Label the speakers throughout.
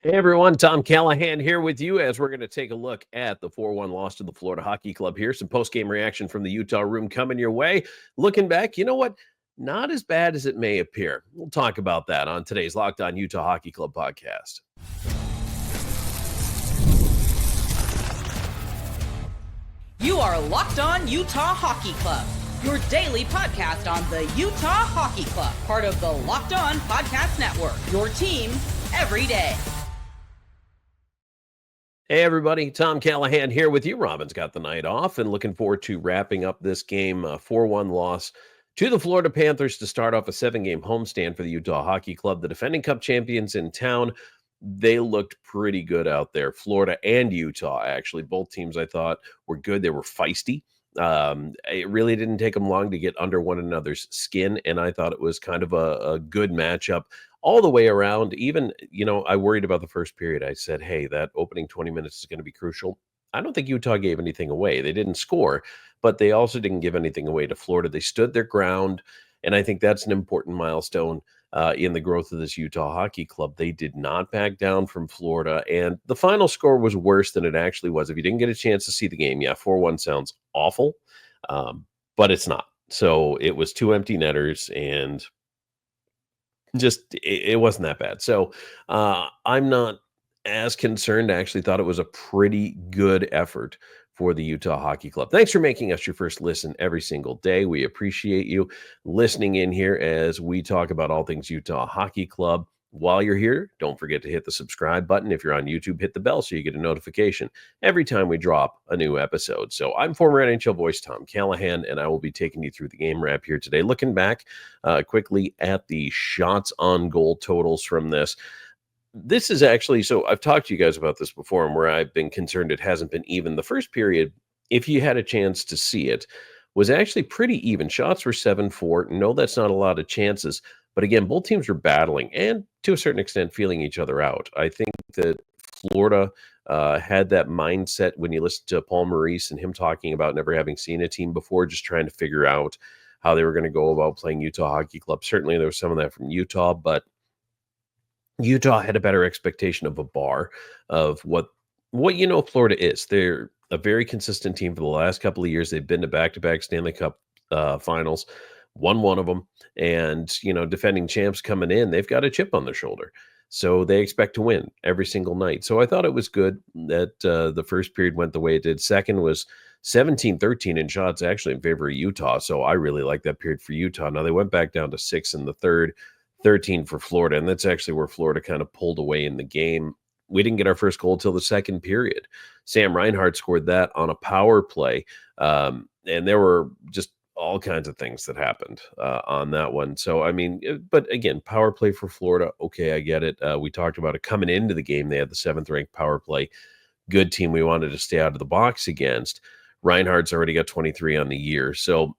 Speaker 1: Hey everyone, Tom Callahan here with you as we're going to take a look at the 4-1 loss to the Florida Hockey Club here. Some post-game reaction from the Utah room coming your way. Looking back, you know what? Not as bad as it may appear. We'll talk about that on today's Locked On Utah Hockey Club podcast.
Speaker 2: You are Locked On Utah Hockey Club, your daily podcast on the Utah Hockey Club, part of the Locked On Podcast Network, your team every day.
Speaker 1: Hey everybody, Tom Callahan here with you. Robin's got the night off and looking forward to wrapping up this game, 4-1 loss to the Florida Panthers to start off a 7-game homestand for the Utah Hockey Club, the defending Cup champions in town. They looked pretty good out there. Florida and Utah, actually. Both teams, I thought, were good. They were feisty. It really didn't take them long to get under one another's skin, and I thought it was kind of a good matchup all the way around. Even, I worried about the first period. I said, hey, that opening 20 minutes is going to be crucial. I don't think Utah gave anything away. They didn't score, but they also didn't give anything away to Florida. They stood their ground, and I think that's an important milestone in the growth of this Utah Hockey Club. They did not back down from Florida, and the final score was worse than it actually was. If you didn't get a chance to see the game, 4-1 sounds awful, but it's not. So it was 2 empty netters, and just it wasn't that bad. So I'm not as concerned. I actually thought it was a pretty good effort for the Utah Hockey Club. Thanks for making us your first listen every single day. We appreciate you listening in here as we talk about all things Utah Hockey Club. While you're here, don't forget to hit the subscribe button. If you're on YouTube, hit the bell so you get a notification every time we drop a new episode. So I'm former NHL voice Tom Callahan, and I will be taking you through the game wrap here today. Looking back quickly at the shots on goal totals from this. This is actually, so I've talked to you guys about this before, and where I've been concerned it hasn't been even. The first period, if you had a chance to see it, was actually pretty even. Shots were 7-4. No, that's not a lot of chances. But again, both teams were battling and to a certain extent feeling each other out. I think that Florida had that mindset when you listen to Paul Maurice and him talking about never having seen a team before, just trying to figure out how they were going to go about playing Utah Hockey Club. Certainly there was some of that from Utah, but Utah had a better expectation of a bar of what Florida is. They're a very consistent team for the last couple of years. They've been to back-to-back Stanley Cup finals, won one of them, and defending champs coming in, they've got a chip on their shoulder. So they expect to win every single night. So I thought it was good that the first period went the way it did. Second was 17-13 in shots, actually in favor of Utah. So I really like that period for Utah. Now they went back down to 6 in the third, 13 for Florida, and that's actually where Florida kind of pulled away in the game. We didn't get our first goal till the second period. Sam Reinhart scored that on a power play, and there were just all kinds of things that happened on that one. So, I mean, but again, power play for Florida, okay, I get it. We talked about it coming into the game. They had the 7th-ranked power play. Good team we wanted to stay out of the box against. Reinhardt's already got 23 on the year, so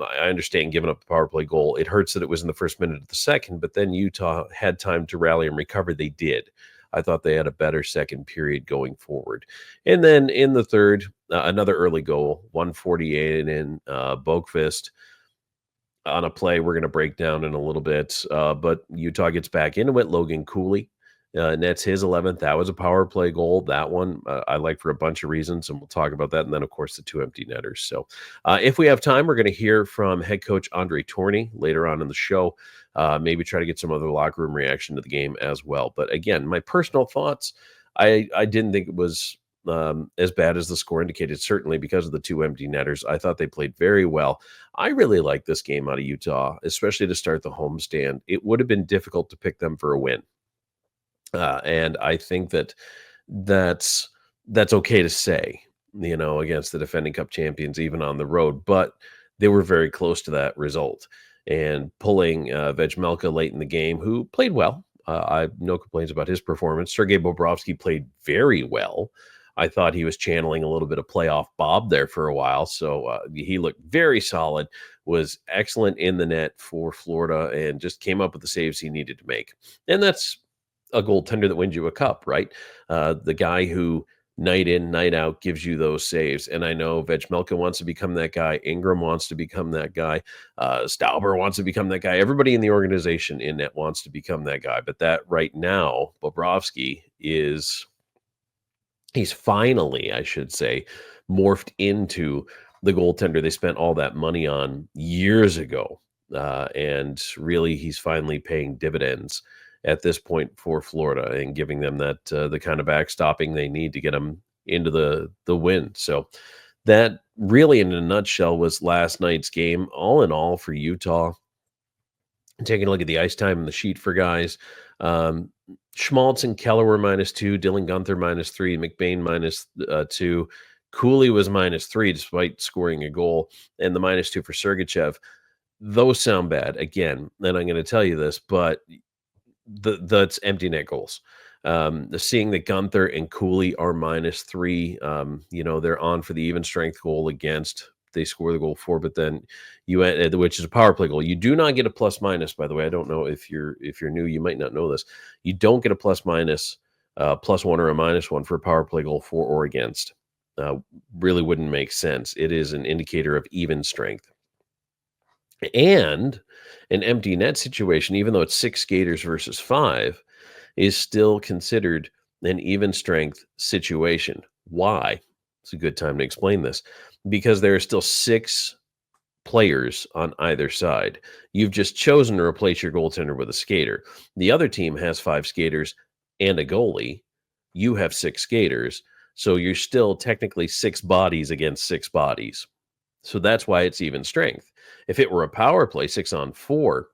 Speaker 1: I understand giving up the power play goal. It hurts that it was in the first minute of the second, but then Utah had time to rally and recover. They did. I thought they had a better second period going forward. And then in the third, another early goal, 148 in Boakfist on a play we're going to break down in a little bit. But Utah gets back into it. Logan Cooley nets his 11th. That was a power play goal. That one I like for a bunch of reasons, and we'll talk about that. And then, of course, the 2 empty netters. So if we have time, we're going to hear from head coach Andre Tourigny later on in the show. Maybe try to get some other locker room reaction to the game as well. But again, my personal thoughts, I didn't think it was as bad as the score indicated, certainly because of the 2 empty netters. I thought they played very well. I really like this game out of Utah, especially to start the homestand. It would have been difficult to pick them for a win. And I think that's okay to say, against the defending Cup champions, even on the road. But they were very close to that result. And pulling Vejmelka late in the game, who played well. I have no complaints about his performance. Sergei Bobrovsky played very well. I thought he was channeling a little bit of playoff Bob there for a while. So he looked very solid, was excellent in the net for Florida, and just came up with the saves he needed to make. And that's a goaltender that wins you a cup, right? The guy who night in, night out, gives you those saves. And I know Vejmelka wants to become that guy. Ingram wants to become that guy. Stauber wants to become that guy. Everybody in the organization in net wants to become that guy. But that right now, Bobrovsky he's finally, I should say, morphed into the goaltender they spent all that money on years ago. And really, he's finally paying dividends at this point for Florida and giving them that the kind of backstopping they need to get them into the win. So that really, in a nutshell, was last night's game. All in all, for Utah, taking a look at the ice time and the sheet for guys, Schmaltz and Keller were -2, Dylan Guenther -3, McBain -2. Cooley was -3 despite scoring a goal, and the -2 for Sergachev. Those sound bad again, and I'm going to tell you this, but that's empty net goals. Seeing that Guenther and Cooley are -3, they're on for the even strength goal against. They score the goal for, but then which is a power play goal. You do not get a plus minus, by the way. I don't know if you're new, you might not know this. You don't get a plus minus, +1 or a -1 for a power play goal for or against. Really wouldn't make sense. It is an indicator of even strength. And an empty net situation, even though it's 6 skaters versus 5, is still considered an even strength situation. Why? It's a good time to explain this. Because there are still 6 players on either side. You've just chosen to replace your goaltender with a skater. The other team has 5 skaters and a goalie. You have 6 skaters. So you're still technically 6 bodies against 6 bodies. So that's why it's even strength. If it were a power play 6-on-4,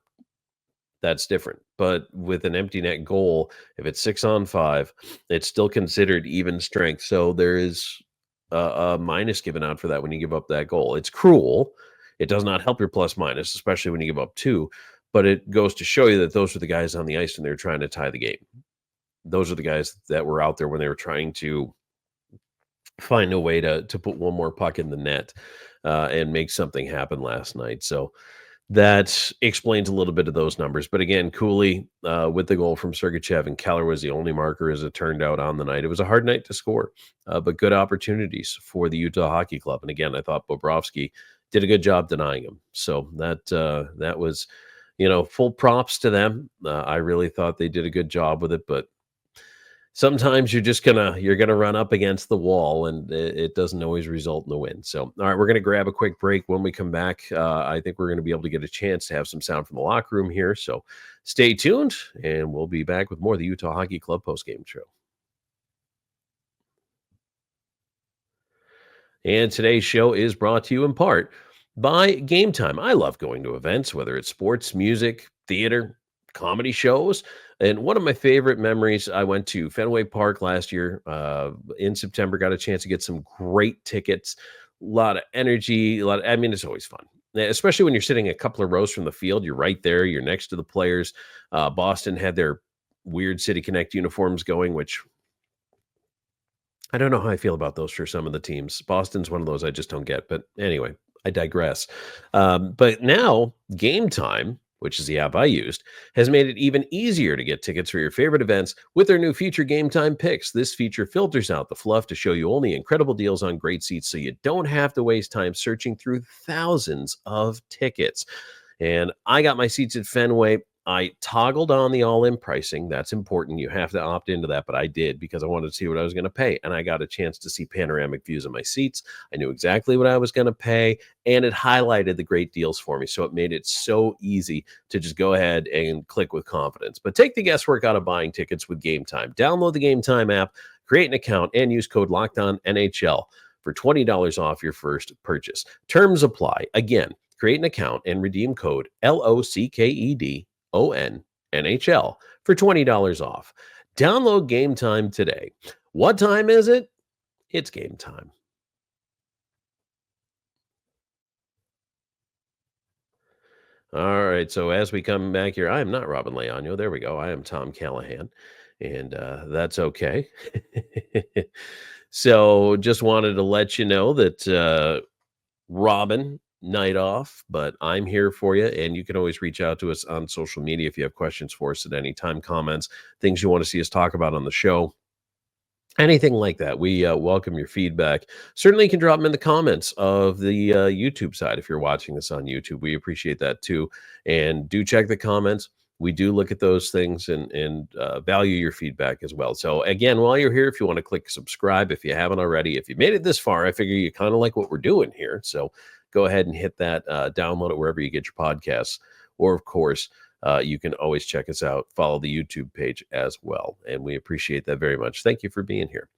Speaker 1: that's different. But with an empty net goal, if it's 6-on-5, it's still considered even strength. So there is a minus given out for that when you give up that goal. It's cruel. It does not help your plus minus, especially when you give up 2. But it goes to show you that those are the guys on the ice and they're trying to tie the game. Those are the guys that were out there when they were trying to find a way to put one more puck in the net and make something happen last night. So that explains a little bit of those numbers. But again, Cooley with the goal from Sergachev, and Keller was the only marker as it turned out on the night. It was a hard night to score, but good opportunities for the Utah Hockey Club. And again, I thought Bobrovsky did a good job denying him. So that was, full props to them. I really thought they did a good job with it, but sometimes you're gonna run up against the wall, and it doesn't always result in the win. So, all right, we're gonna grab a quick break. When we come back, I think we're gonna be able to get a chance to have some sound from the locker room here. So, stay tuned, and we'll be back with more of the Utah Hockey Club postgame show. And today's show is brought to you in part by Game Time. I love going to events, whether it's sports, music, theater, comedy shows. And one of my favorite memories, I went to Fenway Park last year in September, got a chance to get some great tickets, a lot of energy, it's always fun, especially when you're sitting a couple of rows from the field. You're right there. You're next to the players. Boston had their weird City Connect uniforms going, which I don't know how I feel about those for some of the teams. Boston's one of those I just don't get. But anyway, I digress. But now Game Time, which is the app I used, has made it even easier to get tickets for your favorite events with their new feature, Game Time Picks. This feature filters out the fluff to show you only incredible deals on great seats, so you don't have to waste time searching through thousands of tickets. And I got my seats at Fenway. I toggled on the all-in pricing. That's important. You have to opt into that, but I did because I wanted to see what I was going to pay. And I got a chance to see panoramic views of my seats. I knew exactly what I was going to pay, and it highlighted the great deals for me. So it made it so easy to just go ahead and click with confidence. But take the guesswork out of buying tickets with Game Time. Download the Game Time app, create an account, and use code LOCKEDONNHL for $20 off your first purchase. Terms apply. Again, create an account and redeem code LOCKED ONNHL for $20 off. Download Game Time today. What time is it? It's game time. All right, so as we come back here, I am not Robin Leano. There we go. I am Tom Callahan, and that's okay. So just wanted to let you know that Robin, night off, but I'm here for you, and you can always reach out to us on social media if you have questions for us at any time, comments, things you want to see us talk about on the show. anything like that. We welcome your feedback. Certainly, you can drop them in the comments of the YouTube side if you're watching this on YouTube. We appreciate that too. And do check the comments. We do look at those things and value your feedback as well. So again, while you're here, if you want to click subscribe, if you haven't already, if you made it this far, I figure you kind of like what we're doing here. So go ahead and hit that, download it wherever you get your podcasts. Or of course, you can always check us out, follow the YouTube page as well. And we appreciate that very much. Thank you for being here.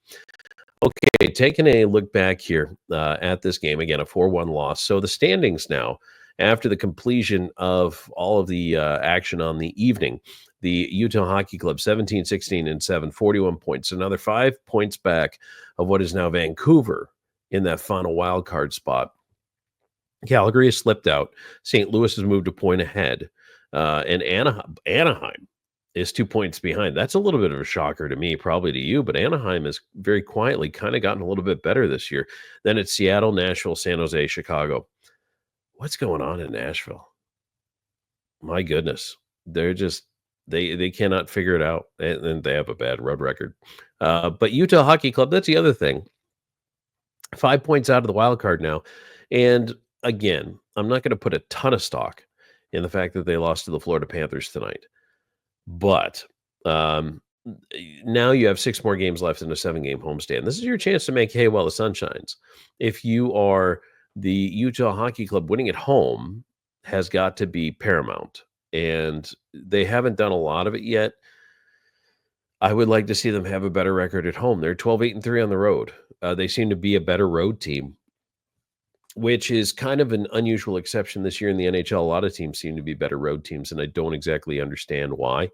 Speaker 1: Okay, taking a look back here at this game, again, a 4-1 loss. So the standings now, after the completion of all of the action on the evening, the Utah Hockey Club 17, 16, and 7, 41 points. Another 5 points back of what is now Vancouver in that final wild card spot. Calgary has slipped out. St. Louis has moved a point ahead. And Anaheim is 2 points behind. That's a little bit of a shocker to me, probably to you, but Anaheim has very quietly kind of gotten a little bit better this year. Then it's Seattle, Nashville, San Jose, Chicago. What's going on in Nashville? My goodness. They're just, they cannot figure it out, and they have a bad road record. But Utah Hockey Club, that's the other thing. 5 points out of the wild card now. And again, I'm not going to put a ton of stock in the fact that they lost to the Florida Panthers tonight. But now you have 6 more games left in a 7-game homestand. This is your chance to make hay while the sun shines. If you are the Utah Hockey Club, winning at home has got to be paramount. And they haven't done a lot of it yet. I would like to see them have a better record at home. They're 12-8-3 on the road. They seem to be a better road team, which is kind of an unusual exception this year in the NHL. A lot of teams seem to be better road teams, and I don't exactly understand why.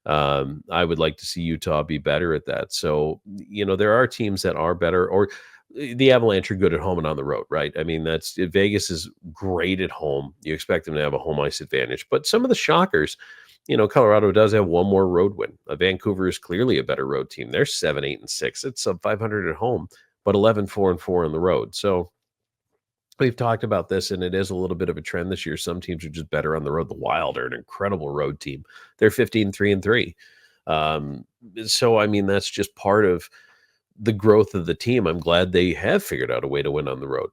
Speaker 1: I would like to see Utah be better at that. So, there are teams that are better, or the Avalanche are good at home and on the road, right? I mean, Vegas is great at home. You expect them to have a home ice advantage. But some of the shockers, Colorado does have one more road win. Vancouver is clearly a better road team. They're 7-8-6. It's sub 500 at home, but 11-4-4 on the road. So, we've talked about this, and it is a little bit of a trend this year. Some teams are just better on the road. The Wild are an incredible road team. They're 15-3-3. So, I mean, that's just part of the growth of the team. I'm glad they have figured out a way to win on the road.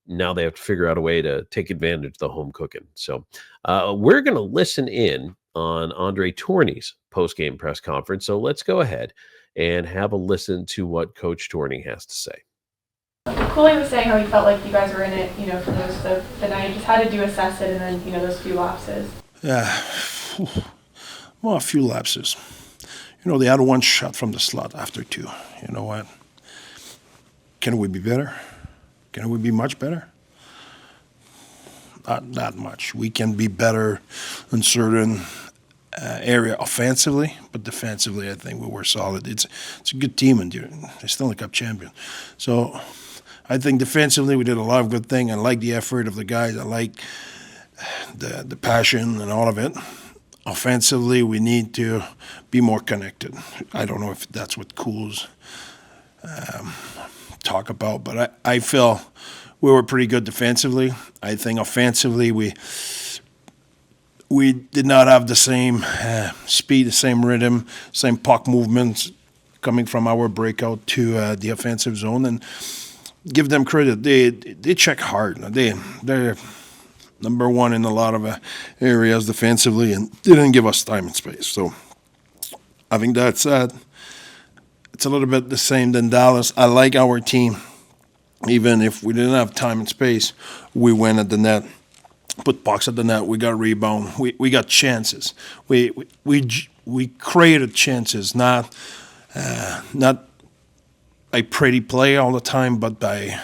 Speaker 1: Now they have to figure out a way to take advantage of the home cooking. So we're going to listen in on Andre Tourigny's post-game press conference. So let's go ahead and have a listen to what Coach Tourigny has to say.
Speaker 3: Cooley was saying how he felt like you guys were in it, for most of the night. Just how did you assess it, and then, those few lapses?
Speaker 4: Yeah, well, a few lapses. They had one shot from the slot after 2. You know what? Can we be better? Can we be much better? Not that much. We can be better in certain area offensively, but defensively, I think we were solid. It's a good team, and they're Stanley Cup champion. So I think defensively we did a lot of good things. I like the effort of the guys. I like the passion and all of it. Offensively, we need to be more connected. I don't know if that's what Cool's talk about, but I feel we were pretty good defensively. I think offensively we did not have the same speed, the same rhythm, same puck movements coming from our breakout to the offensive zone. And give them credit. They check hard. They're number one in a lot of areas defensively, and they didn't give us time and space. So I think that's it's a little bit the same than Dallas. I like our team. Even if we didn't have time and space, we went at the net, put pucks at the net. We got rebound. We got chances. We created chances, not a pretty play all the time, but by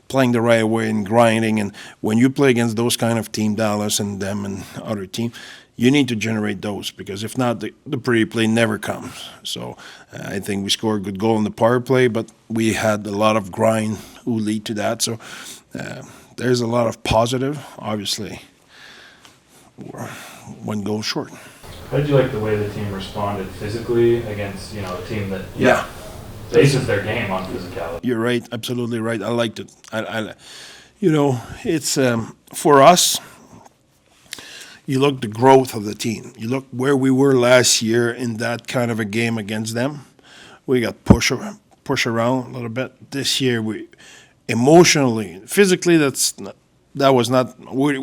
Speaker 4: playing the right way and grinding. And when you play against those kind of team, Dallas and them and other team, you need to generate those, because if not, the pretty play never comes. So I think we scored a good goal in the power play, but we had a lot of grind who lead to that. So there's a lot of positive. Obviously, we're one goal short.
Speaker 5: How did you like the way the team responded physically against a team that bases their game on physicality?
Speaker 4: You're right, absolutely right. I liked it. It's for us. You look the growth of the team. You look where we were last year in that kind of a game against them. We got pushed push around a little bit. This year, we emotionally, physically, we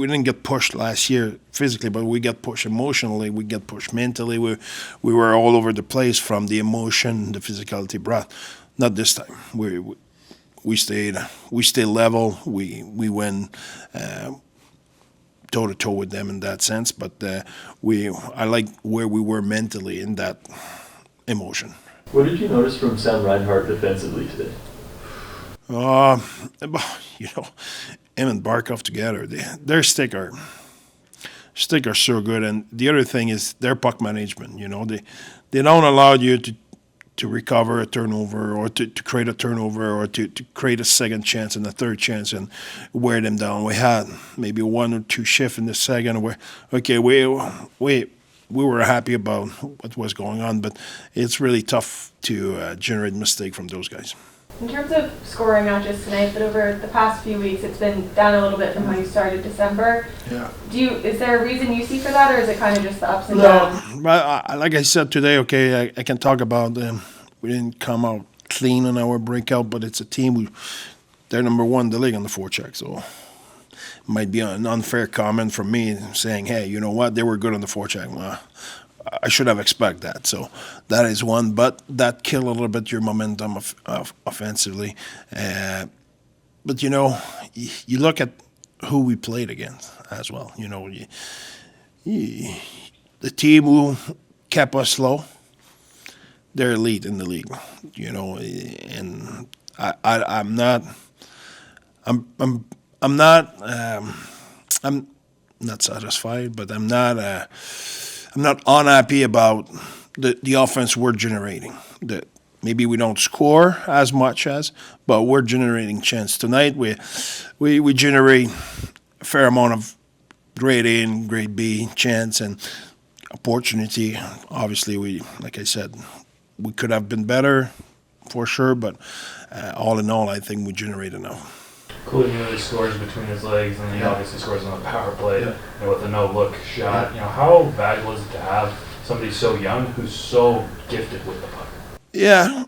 Speaker 4: didn't get pushed last year physically, but we get pushed emotionally. We get pushed mentally. We were all over the place from the emotion, the physicality brought. Not this time. We stayed level. We went toe to toe with them in that sense. But I like where we were mentally in that emotion.
Speaker 6: What did you notice from Sam Reinhart defensively today?
Speaker 4: Him and Barkov together, their stick are so good. And the other thing is their puck management. They don't allow you to recover a turnover or to create a turnover or to create a second chance and a third chance and wear them down. We had maybe one or two shifts in the second where, okay, we were happy about what was going on, but it's really tough to generate mistake from those guys.
Speaker 3: In terms of scoring, not just tonight, but over the past few weeks, it's been down a little bit from how you started December.
Speaker 4: Yeah.
Speaker 3: Is there a reason you see for that, or is it kind of just the ups and downs?
Speaker 4: No, like I said today, okay, I can talk about we didn't come out clean on our breakout, but it's a team. They're number one in the league on the forecheck, so it might be an unfair comment from me saying, hey, you know what, they were good on the forecheck. Well, I should have expected that. So that is one, but that killed a little bit your momentum offensively. But, you look at who we played against as well. The team who kept us slow, they're elite in the league, and I'm not satisfied, but I'm not unhappy about the offense we're generating. Maybe we don't score as much but we're generating chance. Tonight we generate a fair amount of grade A and grade B chance and opportunity. Obviously, like I said, we could have been better for sure, but all in all, I think we generate enough.
Speaker 5: Cooley really scores between his legs, and he obviously scores on the power play with a no-look shot. How valuable is it to have somebody so young who's so gifted with the puck?
Speaker 4: Yeah,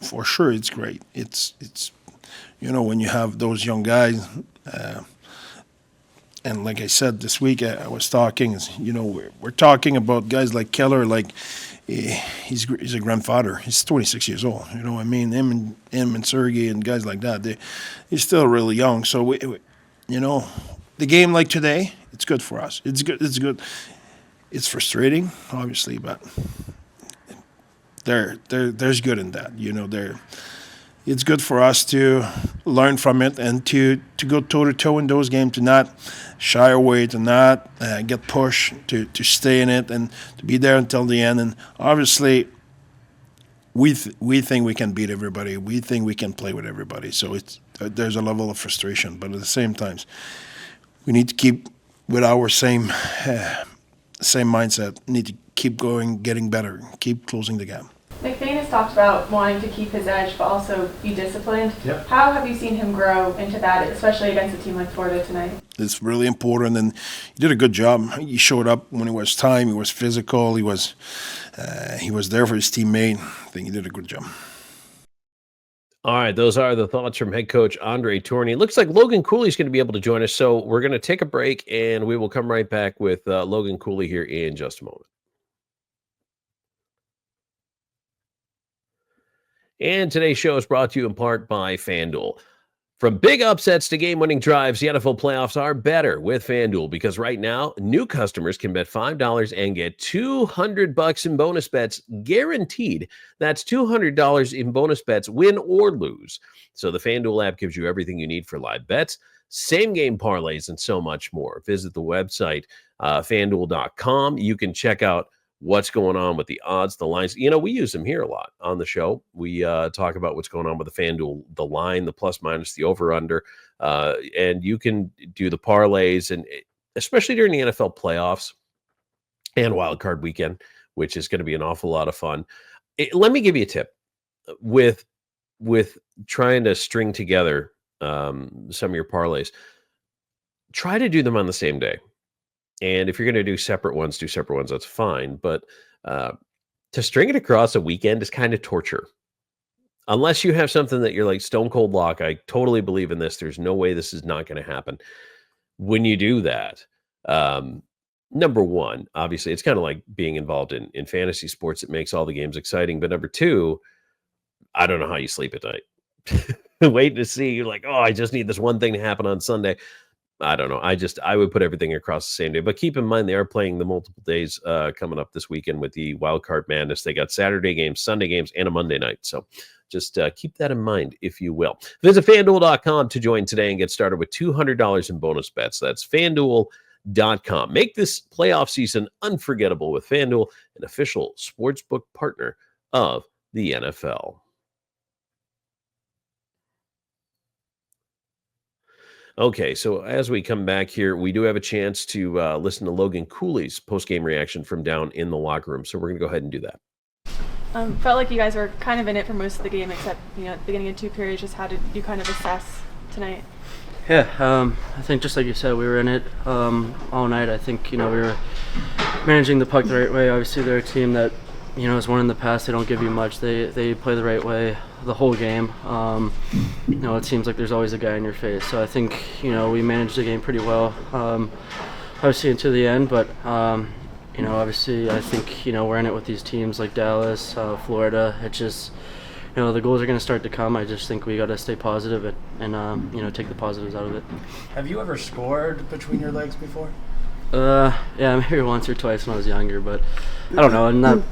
Speaker 4: for sure, it's great. It's when you have those young guys, and like I said this week, I was talking. We're talking about guys like Keller, like. He's a grandfather. He's 26 years old. Him and Sergey and guys like that. He's still really young. So the game like today, it's good for us. It's good. It's good. It's frustrating, obviously, but there's good in that. It's good for us to learn from it and to go toe to toe in those games, to not shy away, to not get pushed, to stay in it and to be there until the end. And obviously, we think we can beat everybody. We think we can play with everybody. So there's a level of frustration, but at the same time, we need to keep with our same mindset. Need to keep going, getting better, keep closing the gap.
Speaker 3: McBain has talked about wanting to keep his edge but also be disciplined.
Speaker 4: Yep.
Speaker 3: How have you seen him grow into that, especially against a team like Florida tonight?
Speaker 4: It's really important, and he did a good job. He showed up when it was time. He was physical. He was there for his teammate. I think he did a good job.
Speaker 1: All right, those are the thoughts from head coach Andre Tourigny. It looks like Logan Cooley is going to be able to join us, so we're going to take a break, and we will come right back with Logan Cooley here in just a moment. And today's show is brought to you in part by FanDuel. From big upsets to game-winning drives, the NFL playoffs are better with FanDuel because right now, new customers can bet $5 and get $200 in bonus bets guaranteed. That's $200 in bonus bets, win or lose. So the FanDuel app gives you everything you need for live bets, same-game parlays, and so much more. Visit the website, FanDuel.com. You can check out what's going on with the odds, the lines. We use them here a lot on the show. We talk about what's going on with the FanDuel, the line, the plus minus, the over under, and you can do the parlays, and especially during the NFL playoffs and wild card weekend, which is going to be an awful lot of fun. Let me give you a tip with trying to string together some of your parlays. Try to do them on the same day. And if you're going to do separate ones, that's fine. But to string it across a weekend is kind of torture. unless you have something that you're like stone cold lock, I totally believe in this. There's no way this is not going to happen. When you do that, number one, obviously, it's kind of like being involved in fantasy sports. It makes all the games exciting. But number two, I don't know how you sleep at night. Waiting to see, you're like, oh, I just need this one thing to happen on Sunday. I don't know. I would put everything across the same day. But keep in mind, they are playing the multiple days coming up this weekend with the Wild Card Madness. They got Saturday games, Sunday games, and a Monday night. So just keep that in mind, if you will. Visit FanDuel.com to join today and get started with $200 in bonus bets. That's FanDuel.com. Make this playoff season unforgettable with FanDuel, an official sportsbook partner of the NFL. Okay, so as we come back here, we do have a chance to listen to Logan Cooley's post-game reaction from down in the locker room. So we're going to go ahead and do that.
Speaker 3: Felt like you guys were kind of in it for most of the game, except at the beginning of 2 periods. Just how did you kind of assess tonight?
Speaker 7: Yeah, I think just like you said, we were in it all night. I think we were managing the puck the right way. Obviously, they're a team that has won in the past. They don't give you much. They play the right way the whole game. It seems like there's always a guy in your face. So I think we managed the game pretty well. Obviously into the end, but obviously I think we're in it with these teams like Dallas, Florida. It's just the goals are going to start to come. I just think we got to stay positive and take the positives out of it.
Speaker 8: Have you ever scored between your legs before?
Speaker 7: Yeah, maybe once or twice when I was younger, but I don't know.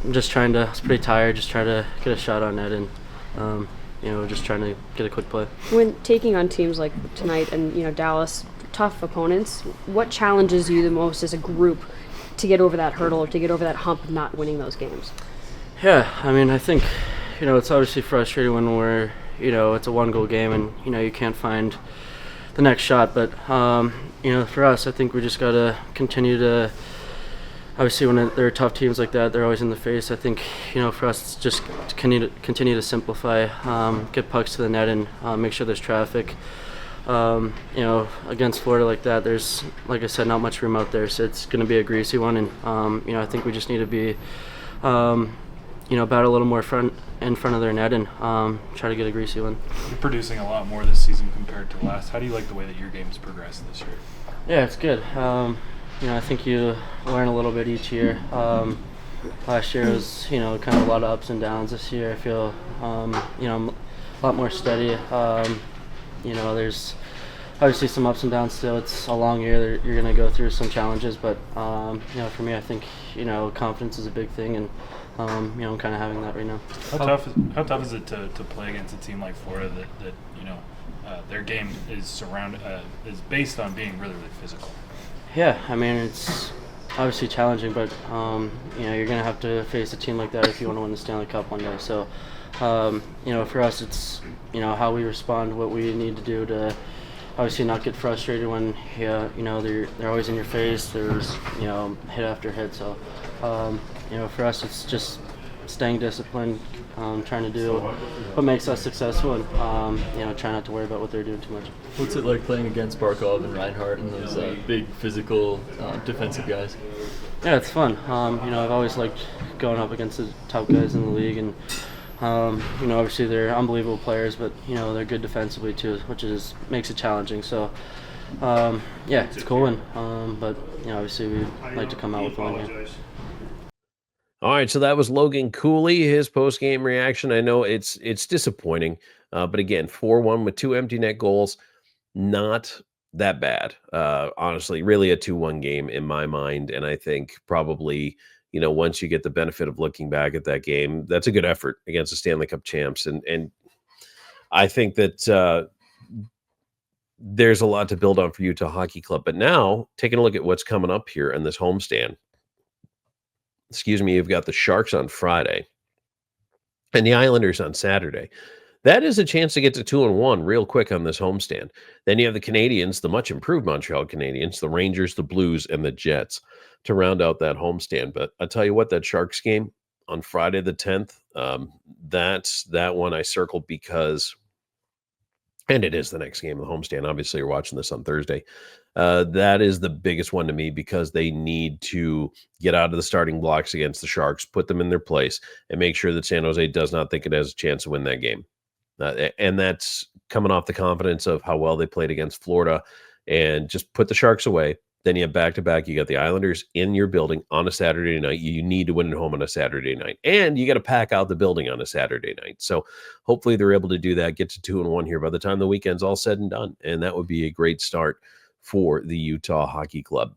Speaker 7: I'm just trying to. I was pretty tired, just trying to get a shot on net and just trying to get a quick play.
Speaker 9: When taking on teams like tonight and Dallas, tough opponents, what challenges you the most as a group to get over that hurdle or to get over that hump of not winning those games?
Speaker 7: Yeah, I mean, I think it's obviously frustrating when we're it's a 1-goal game and you can't find the next shot, but for us, I think we just gotta continue to. Obviously, when there are tough teams like that, they're always in the face. I think for us, it's just continue to simplify, get pucks to the net, and make sure there's traffic. Against Florida like that, there's, like I said, not much room out there, so it's going to be a greasy one. And I think we just need to be, bat a little more in front of their net and try to get a greasy one.
Speaker 5: You're producing a lot more this season compared to last. How do you like the way that your game's progressed this year?
Speaker 7: Yeah, it's good. I think you learn a little bit each year. Last year was, kind of a lot of ups and downs. This year I feel, I'm a lot more steady. There's obviously some ups and downs still. It's a long year. You're going to go through some challenges, but, for me, I think, confidence is a big thing, and, I'm kind of having that right now.
Speaker 5: How tough is it to play against a team like Florida that their game is based on being really, really physical?
Speaker 7: Yeah, I mean, it's obviously challenging, but you're going to have to face a team like that if you want to win the Stanley Cup one day. So, for us, it's how we respond, what we need to do to obviously not get frustrated when they're always in your face. There's hit after hit. So, for us, it's just staying disciplined, trying to do what makes us successful, and try not to worry about what they're doing too much.
Speaker 6: What's it like playing against Barkov and Reinhart and those big physical defensive guys?
Speaker 7: Yeah, it's fun. I've always liked going up against the top guys in the league, and obviously they're unbelievable players, but they're good defensively too, which makes it challenging. So it's cool, and but obviously we like to come out with one here.
Speaker 1: All right, so that was Logan Cooley, his post-game reaction. I know it's disappointing, but again, 4-1 with 2 empty net goals, not that bad. Honestly, really a 2-1 game in my mind, and I think probably once you get the benefit of looking back at that game, that's a good effort against the Stanley Cup champs, and I think that there's a lot to build on for Utah Hockey Club. But now, taking a look at what's coming up here in this homestand. You've got the Sharks on Friday and the Islanders on Saturday. That is a chance to get to 2-1 real quick on this homestand. Then you have the Canadiens, the much improved Montreal Canadiens, the Rangers, the Blues, and the Jets to round out that homestand. But I tell you what, that Sharks game on Friday the 10th, that one I circled because, and it is the next game of the homestand. Obviously, you're watching this on Thursday. That is the biggest one to me because they need to get out of the starting blocks against the Sharks, put them in their place, and make sure that San Jose does not think it has a chance to win that game. And that's coming off the confidence of how well they played against Florida, and just put the Sharks away. Then you have back-to-back. You got the Islanders in your building on a Saturday night. You need to win at home on a Saturday night. And you got to pack out the building on a Saturday night. So hopefully they're able to do that, get to 2-1 here by the time the weekend's all said and done. And that would be a great start for the Utah Hockey Club.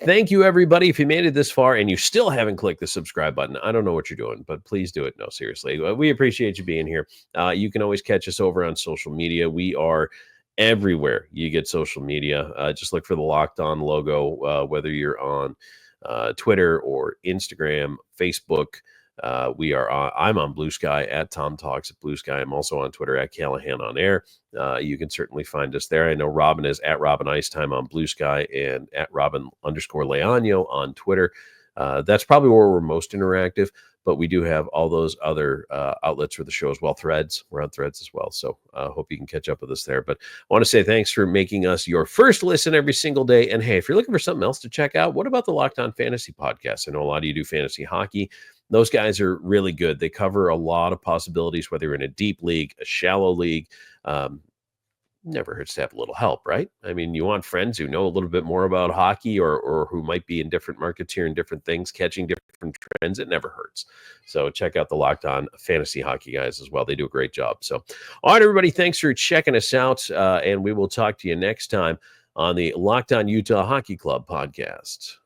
Speaker 1: Thank you, everybody. If you made it this far and you still haven't clicked the subscribe button, I don't know what you're doing, but please do it. No, seriously. We appreciate you being here. You can always catch us over on social media. We are everywhere you get social media. Just look for the Locked On logo, whether you're on Twitter or Instagram, Facebook. I'm on Blue Sky at Tom Talks at Blue Sky. I'm also on Twitter at Callahan on Air. You can certainly find us there. I know Robin is at Robin Icetime on Blue Sky and at Robin_Leano on Twitter. That's probably where we're most interactive, but we do have all those other outlets for the show as well. Threads, we're on Threads as well. So I hope you can catch up with us there. But I want to say thanks for making us your first listen every single day. And hey, if you're looking for something else to check out, what about the Locked On Fantasy Podcast? I know a lot of you do fantasy hockey. Those guys are really good. They cover a lot of possibilities, whether you're in a deep league, a shallow league. Never hurts to have a little help, right? I mean, you want friends who know a little bit more about hockey or who might be in different markets here and different things, catching different trends. It never hurts. So check out the Locked On Fantasy Hockey guys as well. They do a great job. So, all right, everybody, thanks for checking us out. And we will talk to you next time on the Locked On Utah Hockey Club podcast.